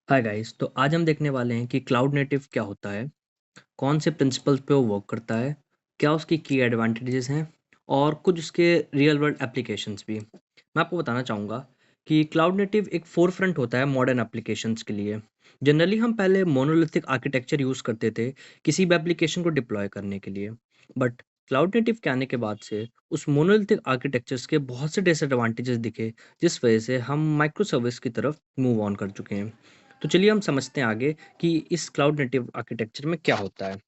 Hi guys. तो आज हम देखने वाले हैं कि क्लाउड नेटिव क्या होता है, कौन से प्रिंसिपल्स पे वो वर्क करता है, क्या उसकी की एडवांटेजेस हैं और कुछ उसके रियल वर्ल्ड एप्लीकेशंस भी। मैं आपको बताना चाहूँगा कि क्लाउड नेटिव एक फोरफ्रंट होता है मॉडर्न एप्लीकेशंस के लिए। जनरली हम पहले मोनोलिथिक आर्किटेक्चर यूज़ करते थे किसी भी एप्लीकेशन को डिप्लॉय करने के लिए, बट क्लाउड नेटिव के आने के बाद से उस मोनोलिथिक आर्किटेक्चर्स के बहुत से डिसएडवांटेजेस दिखे, जिस वजह से हम माइक्रो सर्विस की तरफ मूव ऑन कर चुके हैं। तो चलिए हम समझते हैं आगे कि इस क्लाउड नेटिव आर्किटेक्चर में क्या होता है।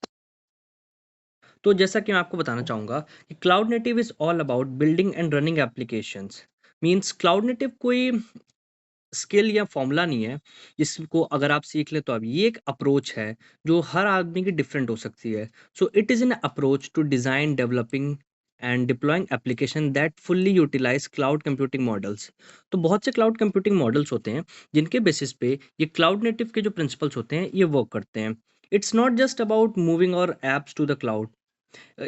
तो जैसा कि मैं आपको बताना चाहूँगा कि cloud native is all about building and running applications. Means cloud native कोई स्किल या फॉर्मूला नहीं है जिसको अगर आप सीख लें तो अब ये एक अप्रोच है जो हर आदमी की डिफरेंट हो सकती है। So it is an approach to design developing and deploying application that fully utilise cloud computing models. तो बहुत से क्लाउड कंप्यूटिंग मॉडल्स होते हैं जिनके बेसिस पे ये क्लाउड नेटिव के जो प्रिंसिपल्स होते हैं ये वर्क करते हैं। It's not just about moving our apps to the cloud,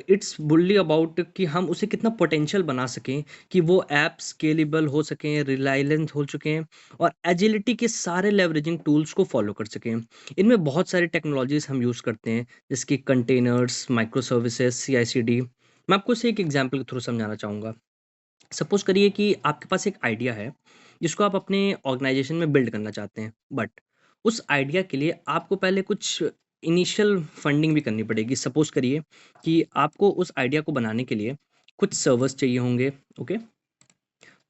it's fully about कि हम उसे कितना पोटेंशियल बना सकें कि वो ऐप स्केलेबल हो सकें, रिलायंस हो चुकें और एजिलिटी के सारे लेवरेजिंग टूल्स को फॉलो कर सकें। इनमें बहुत सारी टेक्नोलॉजीज हम यूज़ करते हैं जिसकी कंटेनर्स, माइक्रो सर्विसेज, CI/CD। मैं आपको इसे एक एग्जांपल के थ्रू समझाना चाहूँगा। सपोज करिए कि आपके पास एक आइडिया है जिसको आप अपने ऑर्गेनाइजेशन में बिल्ड करना चाहते हैं, बट उस आइडिया के लिए आपको पहले कुछ इनिशियल फंडिंग भी करनी पड़ेगी। सपोज करिए कि आपको उस आइडिया को बनाने के लिए कुछ सर्वर्स चाहिए होंगे। ओके,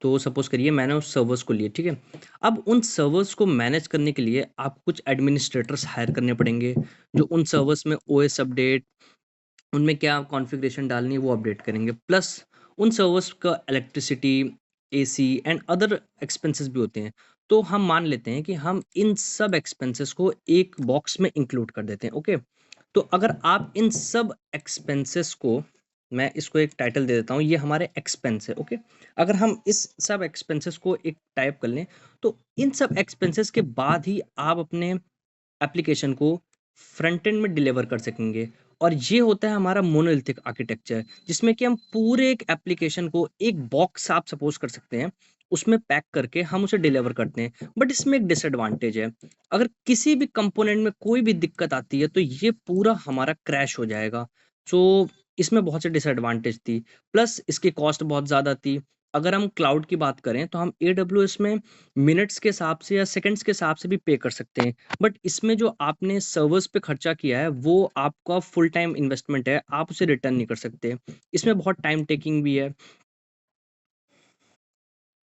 तो सपोज करिए मैंने उस सर्वर्स को लिए, ठीक है। अब उन सर्वर्स को मैनेज करने के लिए आपको कुछ एडमिनिस्ट्रेटर्स हायर करने पड़ेंगे जो उन सर्वर्स में ओएस अपडेट, उनमें क्या कॉन्फ़िगरेशन डालनी है वो अपडेट करेंगे। प्लस उन सर्वर्स का electricity, AC and other expenses भी होते हैं। तो हम मान लेते हैं कि हम इन सब एक्सपेंसेस को एक बॉक्स में इंक्लूड कर देते हैं। ओके, तो अगर आप इन सब एक्सपेंसेस को, मैं इसको एक टाइटल दे देता हूँ, ये हमारे एक्सपेंस है। ओके, अगर हम इस सब एक्सपेंसेस को एक टाइप कर लें तो इन सब एक्सपेंसेस के बाद ही आप अपने एप्लीकेशन को फ्रंट एंड में डिलीवर कर सकेंगे। और ये होता है हमारा मोनोलिथिक आर्किटेक्चर जिसमें कि हम पूरे एक एप्लीकेशन को एक बॉक्स आप सपोज कर सकते हैं उसमें पैक करके हम उसे डिलीवर करते हैं। बट इसमें एक डिसएडवांटेज है, अगर किसी भी कंपोनेंट में कोई भी दिक्कत आती है तो ये पूरा हमारा क्रैश हो जाएगा। सो इसमें बहुत से डिसएडवांटेज थी, प्लस इसकी कॉस्ट बहुत ज़्यादा थी। अगर हम क्लाउड की बात करें तो हम AWS में मिनट्स के हिसाब से या सेकंड्स के हिसाब से भी पे कर सकते हैं, बट इसमें जो आपने सर्वर्स पे खर्चा किया है वो आपका फुल टाइम इन्वेस्टमेंट है, आप उसे रिटर्न नहीं कर सकते। इसमें बहुत टाइम टेकिंग भी है।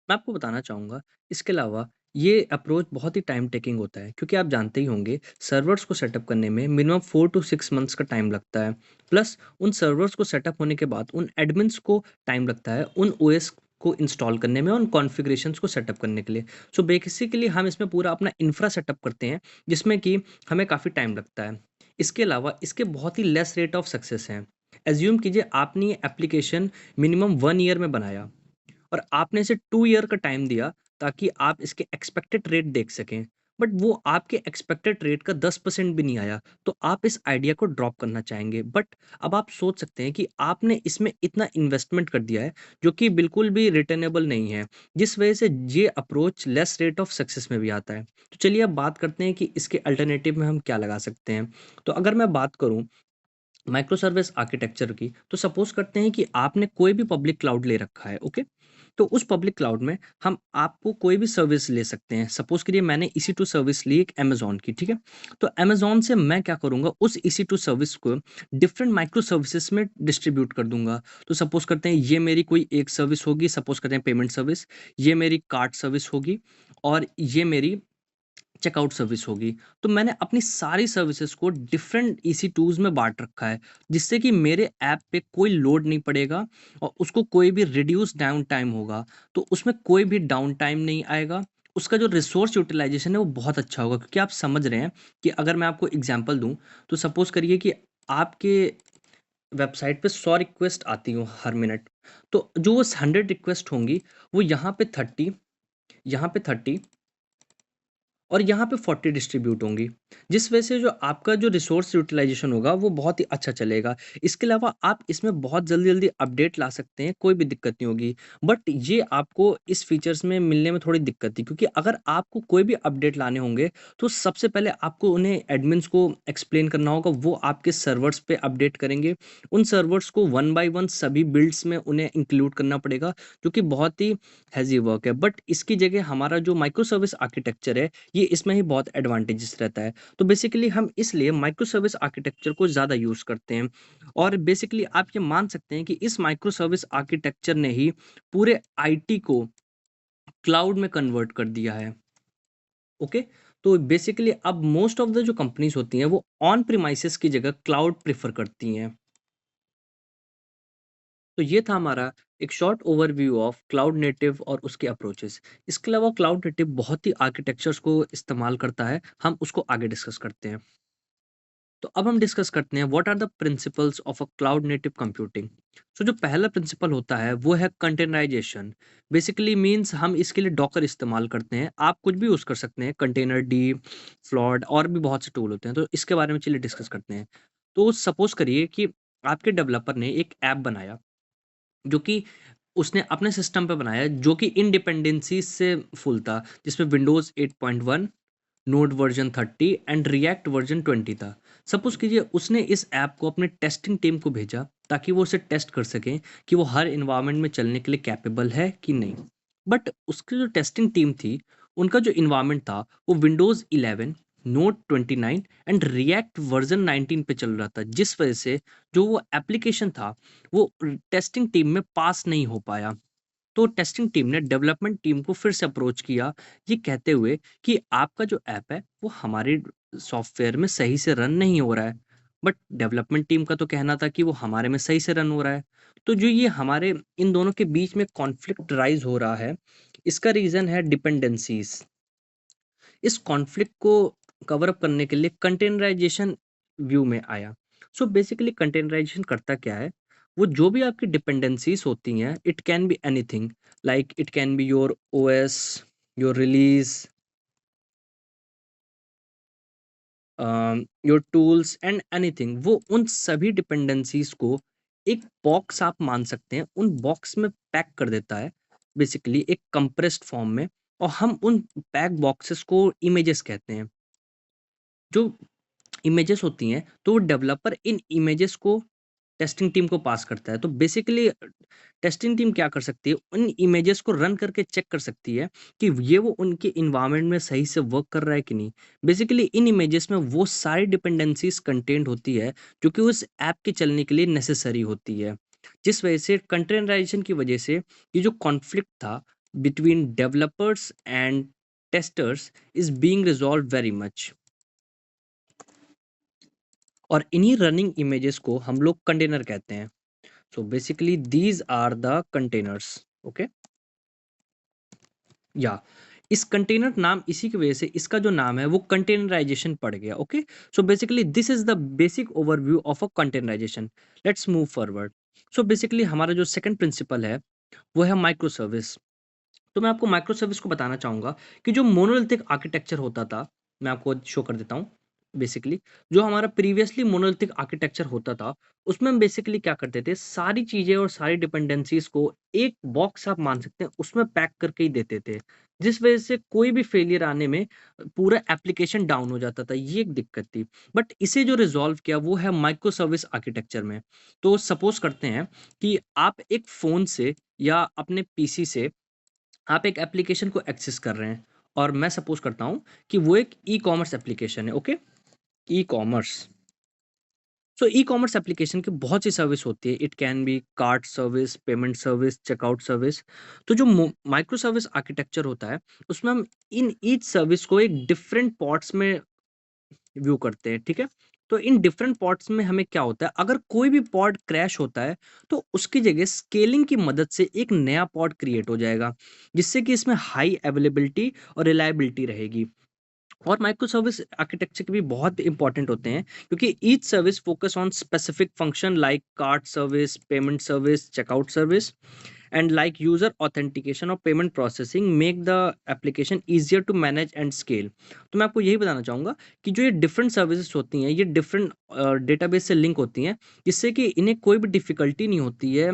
मैं आपको बताना चाहूँगा, इसके अलावा ये अप्रोच बहुत ही टाइम टेकिंग होता है क्योंकि आप जानते ही होंगे सर्वर्स को सेटअप करने में मिनिमम 4 टू 6 मंथ्स का टाइम लगता है। प्लस उन सर्वर्स को सेटअप होने के बाद उन एडमिन्स को टाइम लगता है उन ओएस को इंस्टॉल करने में, उन कॉन्फ़िगरेशंस को सेटअप करने के लिए। सो बेसिकली हम इसमें पूरा अपना इंफ्रा सेटअप करते हैं जिसमें कि हमें काफ़ी टाइम लगता है। इसके अलावा इसके बहुत ही लेस रेट ऑफ सक्सेस हैं। एज़्यूम कीजिए आपने ये एप्लीकेशन मिनिमम 1 ईयर में बनाया और आपने इसे 2 ईयर का टाइम दिया ताकि आप इसके एक्सपेक्टेड रेट देख सकें, बट वो आपके एक्सपेक्टेड रेट का 10% भी नहीं आया, तो आप इस आइडिया को ड्रॉप करना चाहेंगे। बट अब आप सोच सकते हैं कि आपने इसमें इतना इन्वेस्टमेंट कर दिया है जो कि बिल्कुल भी रिटर्नेबल नहीं है, जिस वजह से ये approach less rate of success में भी आता है। तो चलिए अब बात करते हैं कि इसके अल्टरनेटिव में हम क्या लगा सकते हैं। तो अगर मैं बात करूँ माइक्रो सर्विस आर्किटेक्चर की, तो सपोज करते हैं कि आपने कोई भी पब्लिक क्लाउड ले रखा है। ओके, तो उस पब्लिक क्लाउड में हम आपको कोई भी सर्विस ले सकते हैं। सपोज करिए मैंने EC2 सर्विस ली एक अमेजोन की, ठीक है। तो अमेजोन से मैं क्या करूंगा, उस EC2 सर्विस को डिफरेंट माइक्रो सर्विसेज में डिस्ट्रीब्यूट कर दूंगा। तो सपोज करते हैं ये मेरी कोई एक सर्विस होगी, सपोज करते हैं पेमेंट सर्विस, ये मेरी कार्ड सर्विस होगी और ये मेरी चेकआउट सर्विस होगी। तो मैंने अपनी सारी सर्विसेज को डिफरेंट EC2s में बाँट रखा है, जिससे कि मेरे ऐप पे कोई लोड नहीं पड़ेगा और उसको कोई भी रिड्यूस डाउन टाइम होगा, तो उसमें कोई भी डाउन टाइम नहीं आएगा। उसका जो रिसोर्स यूटिलाइज़ेशन है वो बहुत अच्छा होगा, क्योंकि आप समझ रहे हैं कि अगर मैं आपको एग्ज़ाम्पल दूँ, तो सपोज़ करिए कि आपके वेबसाइट पे 100 रिक्वेस्ट आती हो हर मिनट, तो जो वो 100 रिक्वेस्ट होंगी, वो यहाँ पे 30, यहाँ पे 30 और यहाँ पे 40 डिस्ट्रीब्यूट होंगी। जिस वजह से जो आपका जो रिसोर्स यूटिलाइजेशन होगा वो बहुत ही अच्छा चलेगा। इसके अलावा आप इसमें बहुत जल्दी-जल्दी अपडेट ला सकते हैं, कोई भी दिक्कत नहीं होगी। बट ये आपको इस फीचर्स में मिलने में थोड़ी दिक्कत थी, क्योंकि अगर आपको कोई भी अपडेट लाने होंगे, तो सबसे पहले आपको उन्हें एडमिन्स को एक्सप्लेन करना होगा, वो आपके सर्वर्स पे अपडेट करेंगे। उन सर्वर्स को वन बाय वन सभी बिल्ड्स में उन्हें इंक्लूड करना पड़ेगा, जो कि बहुत ही हेज़ी वर्क है। बट इसकी जगह हमारा जो माइक्रो सर्विस आर्किटेक्चर है, ये इसमें ही बहुत एडवांटेजेस रहता है। तो बेसिकली हम इसलिए माइक्रो सर्विस आर्किटेक्चर को ज़्यादा यूज़ करते हैं, और बेसिकली आप ये मान सकते हैं कि इस माइक्रो सर्विस आर्किटेक्चर ने ही पूरे आईटी को क्लाउड में कन्वर्ट कर दिया है। ओके, तो बेसिकली अब मोस्ट ऑफ द जो कंपनीज होती हैं वो ऑन प्रीमाइसेस की जगह क्लाउड प्रेफर करती हैं। तो ये था हमारा एक short overview of cloud native और उसके अप्रोचेस। इसके अलावा क्लाउड नेटिव बहुत ही आर्किटेक्चर्स को इस्तेमाल करता है, हम उसको आगे डिस्कस करते हैं। तो अब हम डिस्कस करते हैं what are the principles of a cloud native computing. So जो पहला प्रिंसिपल होता है वो है कंटेनराइजेशन। बेसिकली मींस हम इसके लिए डॉकर इस्तेमाल करते हैं, आप कुछ भी यूज़ कर सकते हैं, कंटेनर डी, फ्लॉड और भी बहुत से टूल होते हैं, तो इसके बारे में चलिए डिस्कस करते हैं। तो सपोज करिए कि आपके डेवलपर ने एक ऐप बनाया, जो कि उसने अपने सिस्टम पे बनाया, जो कि इंडिपेंडेंसी से फुल था, जिसमें Windows 8.1, node version 30 and react version 20 था। सपोज कीजिए उसने इस ऐप को अपने टेस्टिंग टीम को भेजा, ताकि वो उसे टेस्ट कर सकें कि वो हर इन्वायरमेंट में चलने के लिए कैपेबल है कि नहीं। बट उसकी जो टेस्टिंग टीम थी, उनका जो इन्वायरमेंट था वो Windows 11, note 29 and react version 19 पे चल रहा था, जिस वजह से जो वो एप्लीकेशन था वो टेस्टिंग टीम में पास नहीं हो पाया। तो टेस्टिंग टीम ने डेवलपमेंट टीम को फिर से अप्रोच किया, ये कहते हुए कि आपका जो ऐप है वो हमारे सॉफ्टवेयर में सही से रन नहीं हो रहा है। बट डेवलपमेंट टीम का तो कहना था कि वो हमारे में सही से रन हो रहा है। तो जो ये हमारे इन दोनों के बीच में कॉन्फ्लिक्ट राइज हो रहा है, इसका रीजन है डिपेंडेंसीज। इस कॉन्फ्लिक्ट को कवर अप करने के लिए कंटेनराइजेशन व्यू में आया। सो बेसिकली कंटेनराइजेशन करता क्या है, वो जो भी आपकी डिपेंडेंसीज होती हैं, it can be anything, like it can be your OS, your release, your tools and anything, वो उन सभी डिपेंडेंसीज को एक बॉक्स आप मान सकते हैं, उन बॉक्स में पैक कर देता है, बेसिकली एक कंप्रेस्ड फॉर्म में। और हम उन पैक बॉक्सेस को इमेजेस कहते हैं। जो इमेजेस होती हैं, तो वो डेवलपर इन इमेजेस को टेस्टिंग टीम को पास करता है। तो बेसिकली टेस्टिंग टीम क्या कर सकती है, उन इमेजेस को रन करके चेक कर सकती है कि ये वो उनके इन्वायरमेंट में सही से वर्क कर रहा है कि नहीं। बेसिकली इन इमेजेस में वो सारी डिपेंडेंसीज कंटेंट होती है, जो कि उस ऐप के चलने के लिए नेसेसरी होती है। जिस वजह से कंटेनराइजेशन की वजह से ये जो कॉन्फ्लिक्ट था between developers and testers is being resolve very much. और इन्हीं रनिंग इमेजेस को हम लोग कंटेनर कहते हैं। So basically these are the containers. Okay, या इस कंटेनर नाम इसी की वजह से इसका जो नाम है वो कंटेनराइजेशन पड़ गया। Okay, so basically this is the basic overview of a containerisation. Let's move forward. So basically हमारा जो सेकंड प्रिंसिपल है वो है माइक्रो सर्विस। तो मैं आपको माइक्रो सर्विस को बताना चाहूँगा कि जो मोनोलिथिक आर्किटेक्चर होता था, मैं आपको शो कर देता हूँ। बेसिकली जो हमारा प्रीवियसली मोनोलिथिक आर्किटेक्चर होता था, उसमें हम बेसिकली क्या करते थे, सारी चीज़ें और सारी डिपेंडेंसीज़ को एक बॉक्स आप मान सकते हैं, उसमें पैक करके ही देते थे। जिस वज़ह से कोई भी फेलियर आने में पूरा एप्लीकेशन डाउन हो जाता था, ये एक दिक्कत थी। बट इसे जो रिज़ॉल्व किया वो है माइक्रो सर्विस आर्किटेक्चर में। तो सपोज़ करते हैं कि आप एक फ़ोन से या अपने पीसी से आप एक एप्लीकेशन को एक्सेस कर रहे हैं, और मैं सपोज करता हूँ कि वो एक ई कॉमर्स एप्लीकेशन है। Okay, e commerce. So e commerce application की बहुत सी सर्विस होती है, it can be cart service, payment service, checkout service. तो जो माइक्रो सर्विस आर्किटेक्चर होता है, उसमें हम इन ईच सर्विस को एक डिफरेंट पॉट्स में व्यू करते हैं। ठीक है, तो इन डिफरेंट पॉड्स में हमें क्या होता है, अगर कोई भी पॉड क्रैश होता है, तो उसकी जगह स्केलिंग की मदद से एक नया पॉड क्रिएट हो जाएगा, जिससे कि इसमें हाई अवेलेबिलिटी और रिलायबिलिटी रहेगी। और माइक्रो सर्विस आर्किटेक्चर के भी बहुत इंपॉर्टेंट होते हैं, क्योंकि each service focus on specific function like cart service, payment service, checkout service, and like user authentication और payment processing make the application easier to manage and scale. तो मैं आपको यही बताना चाहूँगा कि जो ये डिफरेंट सर्विसेज होती हैं, ये डिफरेंट डेटाबेस से लिंक होती हैं, जिससे कि इन्हें कोई भी डिफिकल्टी नहीं होती है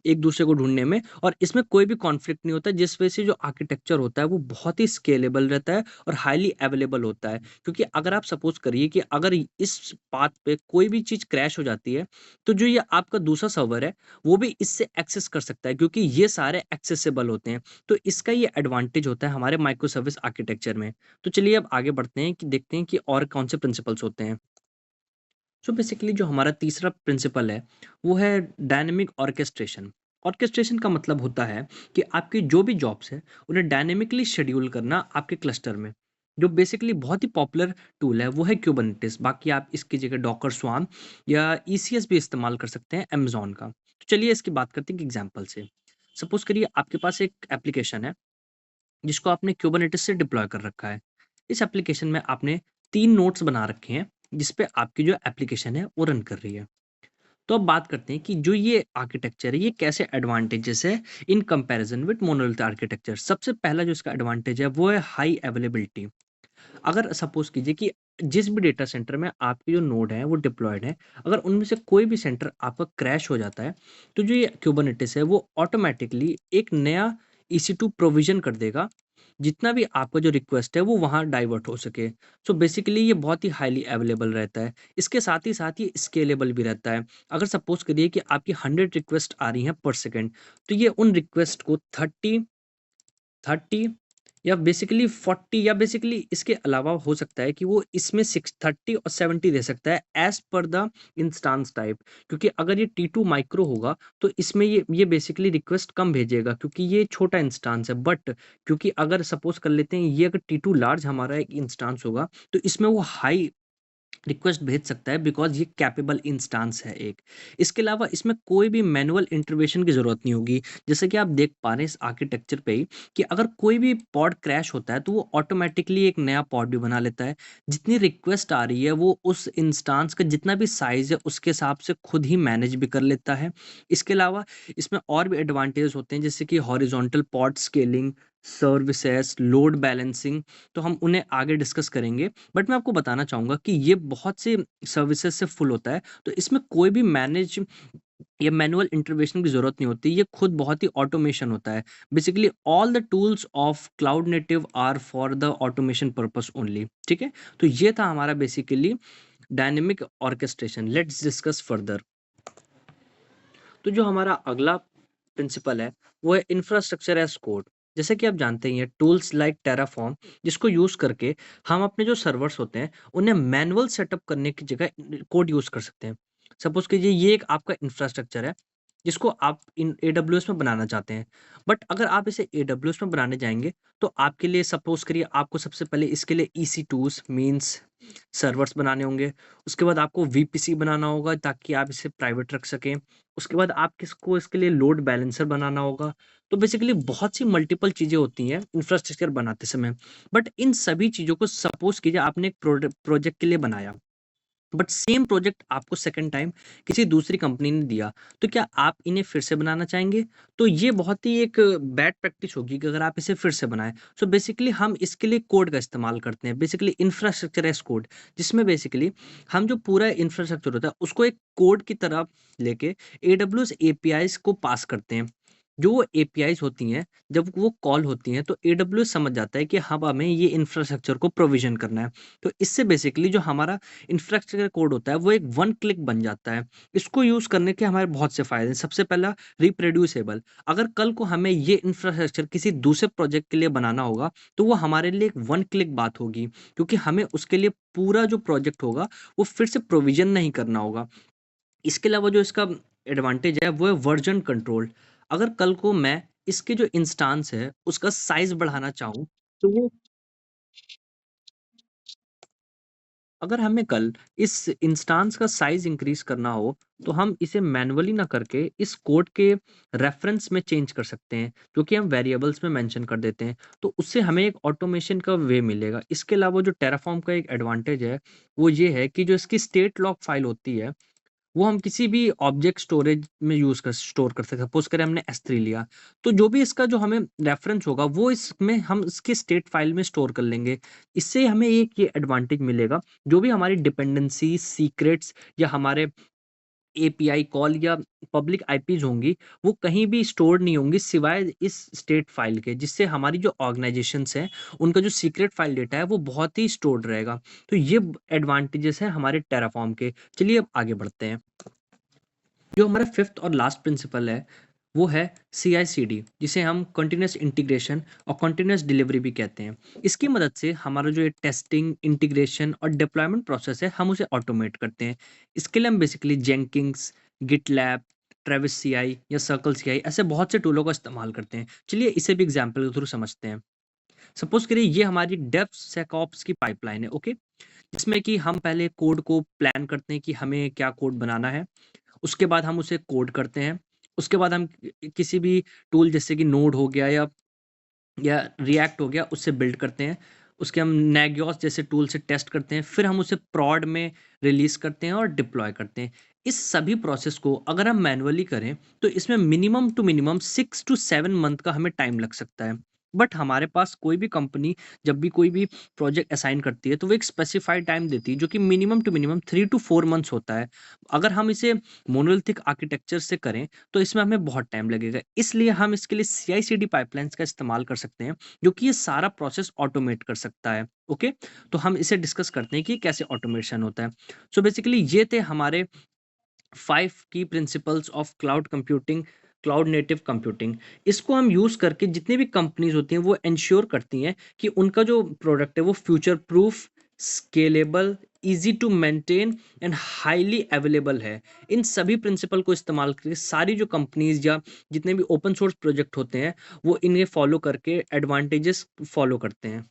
एक दूसरे को ढूंढने में, और इसमें कोई भी कॉन्फ्लिक्ट नहीं होता, जिस वजह से जो आर्किटेक्चर होता है वो बहुत ही स्केलेबल रहता है और हाईली अवेलेबल होता है। क्योंकि अगर आप सपोज करिए कि अगर इस पाथ पे कोई भी चीज़ क्रैश हो जाती है, तो जो ये आपका दूसरा सर्वर है वो भी इससे एक्सेस कर सकता है, क्योंकि ये सारे एक्सेसिबल होते हैं। तो इसका ये एडवांटेज होता है हमारे माइक्रो सर्विस आर्किटेक्चर में। तो चलिए अब आगे बढ़ते हैं कि देखते हैं कि और कौन से प्रिंसिपल्स होते हैं। सो बेसिकली जो हमारा तीसरा प्रिंसिपल है वो है डायनेमिक ऑर्केस्ट्रेशन। ऑर्केस्ट्रेशन का मतलब होता है कि आपकी जो भी जॉब्स है उन्हें डायनेमिकली शेड्यूल करना आपके क्लस्टर में। जो बेसिकली बहुत ही पॉपुलर टूल है वो है क्यूबरनेटिस। बाकी आप इसकी जगह डॉकर स्वान या ईसीएस भी इस्तेमाल कर सकते हैं अमेजोन का। तो चलिए इसकी बात करते हैं एग्जाम्पल से। सपोज करिए आपके पास एक एप्लीकेशन है जिसको आपने क्यूबरनेटिस से डिप्लॉय कर रखा है। इस एप्लीकेशन में आपने 3 नोड्स बना रखे हैं जिस पे आपकी जो एप्लीकेशन है वो रन कर रही है। तो अब बात करते हैं कि जो ये आर्किटेक्चर है ये कैसे एडवांटेजेस है in comparison with monolith architecture. सबसे पहला जो इसका एडवांटेज है वो है हाई अवेलेबिलिटी। अगर सपोज कीजिए कि जिस भी डेटा सेंटर में आपके जो नोड है वो डिप्लॉयड है, अगर उनमें से कोई भी सेंटर आपका क्रैश हो जाता है, तो जो ये क्यूबरनेटिस है वो ऑटोमेटिकली एक नया EC2 प्रोविजन कर देगा, जितना भी आपका जो रिक्वेस्ट है वो वहाँ डाइवर्ट हो सके। सो बेसिकली ये बहुत ही हाईली अवेलेबल रहता है। इसके साथ ही ये स्केलेबल भी रहता है। अगर सपोज करिए कि आपकी 100 रिक्वेस्ट आ रही हैं पर सेकंड, तो ये उन रिक्वेस्ट को 30 या बेसिकली 40 या बेसिकली इसके अलावा हो सकता है कि वो इसमें 630 और 70 दे सकता है as per the instance type. क्योंकि अगर ये T2 माइक्रो होगा तो इसमें ये बेसिकली रिक्वेस्ट कम भेजेगा क्योंकि ये छोटा इंस्टांस है। बट क्योंकि अगर सपोज कर लेते हैं ये अगर T2 लार्ज हमारा एक इंस्टांस होगा, तो इसमें वो हाई रिक्वेस्ट भेज सकता है बिकॉज़ ये कैपेबल इंस्टांस है एक। इसके अलावा इसमें कोई भी मैनुअल इंटरवेंशन की ज़रूरत नहीं होगी। जैसे कि आप देख पा रहे हैं इस आर्किटेक्चर पे ही कि अगर कोई भी पॉड क्रैश होता है तो वो ऑटोमैटिकली एक नया पॉड भी बना लेता है। जितनी रिक्वेस्ट आ रही है वो उस इंस्टांस का जितना भी साइज़ है उसके हिसाब से खुद ही मैनेज भी कर लेता है। इसके अलावा इसमें और भी एडवांटेजेस होते हैं जैसे कि horizontal pod scaling, services, load balancing. तो हम उन्हें आगे डिस्कस करेंगे। बट मैं आपको बताना चाहूँगा कि ये बहुत से सर्विसेज से फुल होता है, तो इसमें कोई भी मैनेज या मैनुअल इंटरवेंशन की ज़रूरत नहीं होती, ये खुद बहुत ही ऑटोमेशन होता है। Basically all the tools of cloud native are for the automation purpose only, ठीक है? तो ये था हमारा basically dynamic orchestration. Let's discuss further. तो जो हमारा अगला प्रिंसिपल है वो है इंफ्रास्ट्रक्चर एज कोड। जैसे कि आप जानते ही हैं टूल्स लाइक टेराफॉर्म, जिसको यूज करके हम अपने जो सर्वर्स होते हैं उन्हें मैनुअल सेटअप करने की जगह कोड यूज कर सकते हैं। सपोज कीजिए ये एक आपका इंफ्रास्ट्रक्चर है जिसको आप इन AWS में बनाना चाहते हैं। बट अगर आप इसे AWS में बनाने जाएंगे तो आपके लिए सपोज करिए आपको सबसे पहले इसके लिए EC2s मीन्स सर्वर्स बनाने होंगे। उसके बाद आपको VPC बनाना होगा ताकि आप इसे प्राइवेट रख सकें। उसके बाद आप किसको इसके लिए लोड बैलेंसर बनाना होगा। तो बेसिकली बहुत सी मल्टीपल चीज़ें होती हैं इंफ्रास्ट्रक्चर बनाते समय। बट इन सभी चीज़ों को सपोज़ कीजिए आपने एक प्रोजेक्ट के लिए बनाया, बट सेम प्रोजेक्ट आपको सेकंड टाइम किसी दूसरी कंपनी ने दिया, तो क्या आप इन्हें फिर से बनाना चाहेंगे? तो ये बहुत ही एक बैड प्रैक्टिस होगी कि अगर आप इसे फिर से बनाएँ। सो बेसिकली हम इसके लिए कोड का इस्तेमाल करते हैं, बेसिकली इंफ्रास्ट्रक्चर एज़ कोड, जिसमें बेसिकली हम जो पूरा इंफ्रास्ट्रक्चर होता है उसको एक कोड की तरह लेके AWS एपीआईज़ को पास करते हैं। जो वो एपीआईज़ होती हैं, जब वो कॉल होती हैं तो AWS समझ जाता है कि अब हमें ये इंफ्रास्ट्रक्चर को प्रोविज़न करना है। तो इससे बेसिकली जो हमारा इंफ्रास्ट्रक्चर कोड होता है वो एक वन क्लिक बन जाता है। इसको यूज़ करने के हमारे बहुत से फ़ायदे हैं। सबसे पहला, रिप्रोड्यूसिबल। अगर कल को हमें ये इंफ्रास्ट्रक्चर किसी दूसरे प्रोजेक्ट के लिए बनाना होगा, तो वो हमारे लिए एक वन क्लिक बात होगी, क्योंकि हमें उसके लिए पूरा जो प्रोजेक्ट होगा वो फिर से प्रोविज़न नहीं करना होगा। इसके अलावा जो इसका एडवांटेज है वो है वर्ज़न कंट्रोल। अगर कल को मैं इसके जो इंस्टांस है उसका साइज़ बढ़ाना चाहूँ, तो वो अगर हमें कल इस इंस्टांस का साइज़ इंक्रीज़ करना हो, तो हम इसे मैन्युअली ना करके इस कोड के रेफ़रेंस में चेंज कर सकते हैं, जो कि हम वेरिएबल्स में मेंशन कर देते हैं। तो उससे हमें एक ऑटोमेशन का वे मिलेगा। इसके अलावा जो टेराफॉर्म का एक एडवांटेज है, वो ये है कि जो इसकी स्टेट लॉग फ़ाइल होती है वो हम किसी भी ऑब्जेक्ट स्टोरेज में स्टोर कर सकते हैं। सपोज़ करें हमने S3 लिया, तो जो भी इसका जो हमें रेफ़रेंस होगा वो इसमें हम इसके स्टेट फ़ाइल में स्टोर कर लेंगे। इससे हमें एक ये एडवांटेज मिलेगा, जो भी हमारी डिपेंडेंसी, सीक्रेट्स या हमारे एपीआई कॉल या पब्लिक आईपीज़ होंगी, वो कहीं भी स्टोर नहीं होंगी सिवाय इस स्टेट फ़ाइल के, जिससे हमारी जो ऑर्गनाइज़ेशंस हैं, उनका जो सीक्रेट फ़ाइल डेटा है, वो बहुत ही स्टोर्ड रहेगा। तो ये एडवांटेजेस हैं हमारे टेराफॉर्म के। चलिए अब आगे बढ़ते हैं। जो हमारा फिफ्थ और लास्ट प्रिंसिपल है, वो है सीआई/सीडी, जिसे हम कंटीन्यूअस इंटीग्रेशन और कंटीन्यूअस डिलीवरी भी कहते हैं। इसकी मदद से हमारा जो ये टेस्टिंग, इंटीग्रेशन और डिप्लॉयमेंट प्रोसेस है, हम उसे ऑटोमेट करते हैं। इसके लिए हम basically Jenkins, GitLab, Travis CI या सर्कल सीआई ऐसे बहुत से टूलों का इस्तेमाल करते हैं। चलिए इसे भी एग्जाम्पल के थ्रू समझते हैं। सपोज करिए ये हमारी डेवसेकऑप्स की पाइपलाइन है, ओके, जिसमें कि हम पहले कोड को प्लान करते हैं कि हमें क्या कोड बनाना है। उसके बाद हम उसे कोड करते हैं। उसके बाद हम किसी भी टूल जैसे कि नोड हो गया या रिएक्ट हो गया, उससे बिल्ड करते हैं। उसके हम नेगियोस जैसे टूल से टेस्ट करते हैं। फिर हम उसे प्रॉड में रिलीज़ करते हैं और डिप्लॉय करते हैं। इस सभी प्रोसेस को अगर हम मैनुअली करें, तो इसमें minimum to minimum 6 to 7 month का हमें टाइम लग सकता है। बट हमारे पास कोई भी कंपनी जब भी कोई भी प्रोजेक्ट असाइन करती है, तो वो एक स्पेसिफाइड टाइम देती है, जो कि minimum to minimum 3 to 4 months होता है। अगर हम इसे मोनोलिथिक आर्किटेक्चर से करें, तो इसमें हमें बहुत टाइम लगेगा। इसलिए हम इसके लिए सीआई/सीडी पाइपलाइंस का इस्तेमाल कर सकते हैं, जो कि ये सारा प्रोसेस ऑटोमेट कर सकता है। ओके, तो हम इसे डिस्कस करते हैं कि कैसे ऑटोमेशन होता है। सो बेसिकली ये थे हमारे 5 की principles of cloud computing, cloud native computing. इसको हम यूज़ करके जितनी भी कंपनीज होती हैं, वो इंश्योर करती हैं कि उनका जो प्रोडक्ट है वो future proof, scalable, easy to maintain and highly available है। इन सभी प्रिंसिपल को इस्तेमाल करके सारी जो कंपनीज या जितने भी ओपन सोर्स प्रोजेक्ट होते हैं, वो इन्हें फॉलो करके एडवांटेजेस फॉलो करते हैं।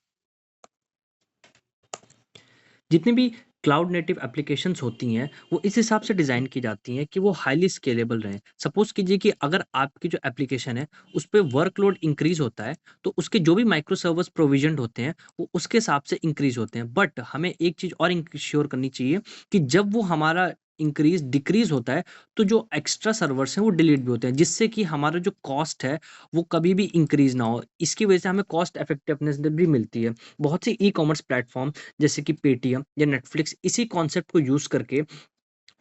जितनी भी क्लाउड नेटिव एप्लीकेशंस होती हैं, वो इस हिसाब से डिज़ाइन की जाती हैं कि वो हाईली स्केलेबल रहें। सपोज़ कीजिए कि अगर आपकी जो एप्लीकेशन है, उस पे वर्कलोड इंक्रीज़ होता है, तो उसके जो भी माइक्रो सर्वर्स प्रोविज़न्ड होते हैं, वो उसके हिसाब से इंक्रीज़ होते हैं। बट हमें एक चीज़ और इंश्योर करनी चाहिए कि जब वो हमारा डिक्रीज़ होता है, तो जो एक्स्ट्रा सर्वर्स हैं, वो डिलीट भी होते हैं, जिससे कि हमारा जो कॉस्ट है, वो कभी भी इंक्रीज़ ना हो। इसकी वजह से हमें कॉस्ट इफेक्टिवनेस भी मिलती है। बहुत सी ई-कॉमर्स प्लेटफ़ॉर्म जैसे कि पेटीएम या नेटफ्लिक्स इसी कॉन्सेप्ट को यूज़ करके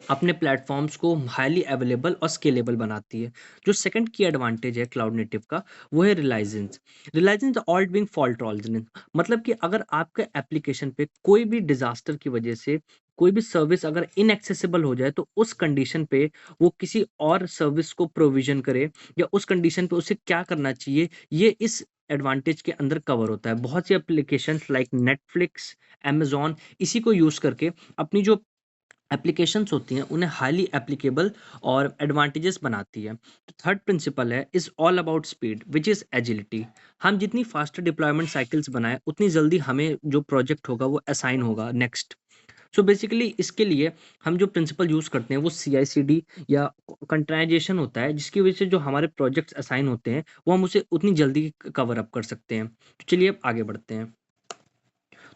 अपने प्लेटफ़ॉर्म्स को हाईली अवेलेबल और स्केलेबल बनाती है। जो सेकंड की एडवांटेज है क्लाउड नेटिव का, वो है रिलाइजेंस। रिलाइजेंस ऑल बीइंग फॉल्ट टॉलरेंट, मतलब कि अगर आपके एप्लीकेशन पे कोई भी डिज़ास्टर की वजह से कोई भी सर्विस अगर इनएक्सेसिबल हो जाए, तो उस कंडीशन पे वो किसी और सर्विस को प्रोविज़न करे या उस कंडीशन पे उसे क्या करना चाहिए, ये इस एडवांटेज के अंदर कवर होता है। बहुत सी एप्लीकेशंस लाइक नेटफ्लिक्स, अमेज़न इसी को यूज़ करके अपनी जो एप्लीकेशंस होती हैं, उन्हें हाईली एप्लीकेबल और एडवांटेजेस बनाती है। तो थर्ड प्रिंसिपल है is all about speed which is agility. हम जितनी फास्टर डिप्लॉयमेंट साइकिल्स बनाएँ, उतनी जल्दी हमें जो प्रोजेक्ट होगा वो असाइन होगा नेक्स्ट। सो बेसिकली इसके लिए हम जो प्रिंसिपल यूज़ करते हैं, वो सीआई/सीडी या कंटेनराइज़ेशन होता है, जिसकी वजह से जो हमारे प्रोजेक्ट्स असाइन होते हैं, वो हम उसे उतनी जल्दी कवर अप कर सकते हैं। तो चलिए अब आगे बढ़ते हैं।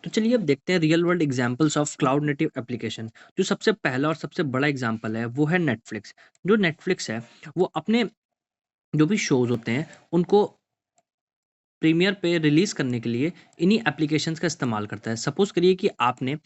तो चलिए अब देखते हैं real world examples of cloud native application. जो सबसे पहला और सबसे बड़ा एग्जांपल है, वो है नेटफ्लिक्स। जो नेटफ्लिक्स है, वो अपने जो भी शोज़ होते हैं, उनको प्रीमियर पे रिलीज़ करने के लिए इन्हीं एप्लीकेशंस का इस्तेमाल करता है। सपोज़ करिए कि आपने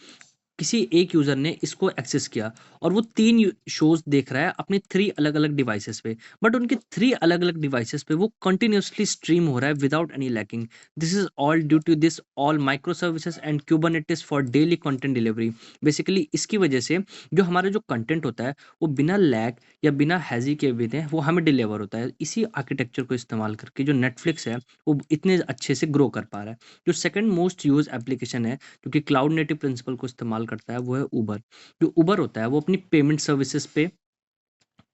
किसी एक यूज़र ने इसको एक्सेस किया और वो 3 शोज़ देख रहा है अपने 3 अलग-अलग डिवाइसेज़ पे। बट उनके 3 अलग-अलग डिवाइसेज़ पे वो कंटीन्यूअसली स्ट्रीम हो रहा है without any lagging. This is all due to this all micro services and Kubernetes for daily content delivery. Basically इसकी वजह से जो हमारा जो कंटेंट होता है, वो बिना लैग या बिना हेज़ी के बिना वो हमें डिलीवर होता है। इसी आर्किटेक्चर को इस्तेमाल करके जो नेटफ्लिक्स है, वो इतने अच्छे से ग्रो कर पा रहा है। जो सेकंड मोस्ट यूज़ एप्लीकेशन है, जो कि क्लाउड नेटिव प्रिंसिपल को इस्तेमाल करता है, वो है उबर। जो उबर होता है, वो अपनी पेमेंट सर्विसेज पे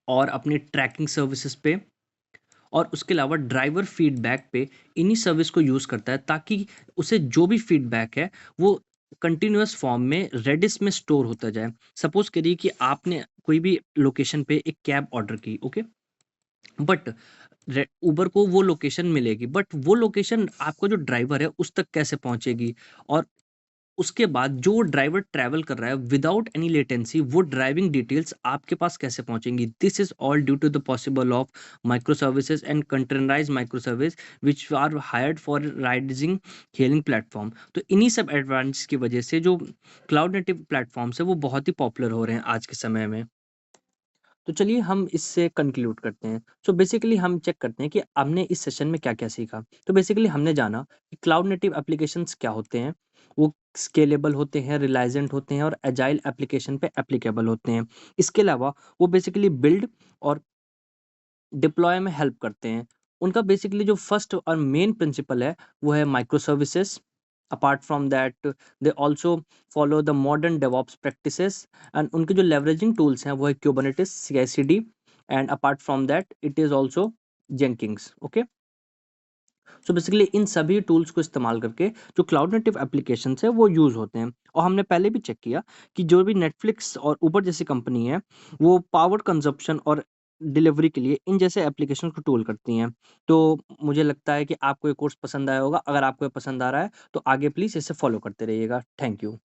और अपनी ट्रैकिंग सर्विसेज पे और उसके अलावा ड्राइवर फीडबैक पे इन्हीं सर्विस को यूज़ करता है, ताकि उसे जो भी फीडबैक है वो कंटिन्यूअस फॉर्म में रेडिस में स्टोर होता जाए। सपोज करिए कि आपने कोई भी लोकेशन पे एक कैब ऑर्डर की, ओके, बट उबर को वो लोकेशन मिलेगी, बट वो लोकेशन आपका जो ड्राइवर है उस तक कैसे पहुंचेगी और उसके बाद जो ड्राइवर ट्रैवल कर रहा है विदाउट एनी लेटेंसी, वो ड्राइविंग डिटेल्स आपके पास कैसे पहुंचेंगी? This is all due to the possible of micro services and containerise micro service which are hired for riding hailing platform. तो इन्हीं सब एडवांटेज की वजह से जो क्लाउड नेटिव प्लेटफॉर्म्स है वो बहुत ही पॉपुलर हो रहे हैं आज के समय में। तो चलिए हम इससे कंक्लूड करते हैं। सो बेसिकली हम चेक करते हैं कि हमने इस सेशन में क्या-क्या सीखा। तो बेसिकली हमने जाना कि क्लाउड नेटिव एप्लीकेशंस क्या होते हैं, वो स्केलेबल होते हैं, रिलायजेंट होते हैं और एजाइल एप्लीकेशन पे एप्लीकेबल होते हैं। इसके अलावा वो बेसिकली बिल्ड और डिप्लॉय में हेल्प करते हैं। उनका बेसिकली जो फर्स्ट और मेन प्रिंसिपल है, वो है micro services. Apart from that they also follow the modern DevOps practices and उनके जो लेवरेजिंग टूल्स हैं, वो है Kubernetes, CI CD and apart from that it is also Jenkins. Okay? So basically इन सभी टूल्स को इस्तेमाल करके जो क्लाउड नेटिव एप्लीकेशंस है वो यूज़ होते हैं। और हमने पहले भी चेक किया कि जो भी नेटफ्लिक्स और उबर जैसी कंपनी है, वो पावर कंजप्शन और डिलीवरी के लिए इन जैसे एप्लीकेशन को टूल करती हैं। तो मुझे लगता है कि आपको ये कोर्स पसंद आया होगा। अगर आपको ये पसंद आ रहा है तो आगे प्लीज़ इसे फॉलो करते रहिएगा। Thank you.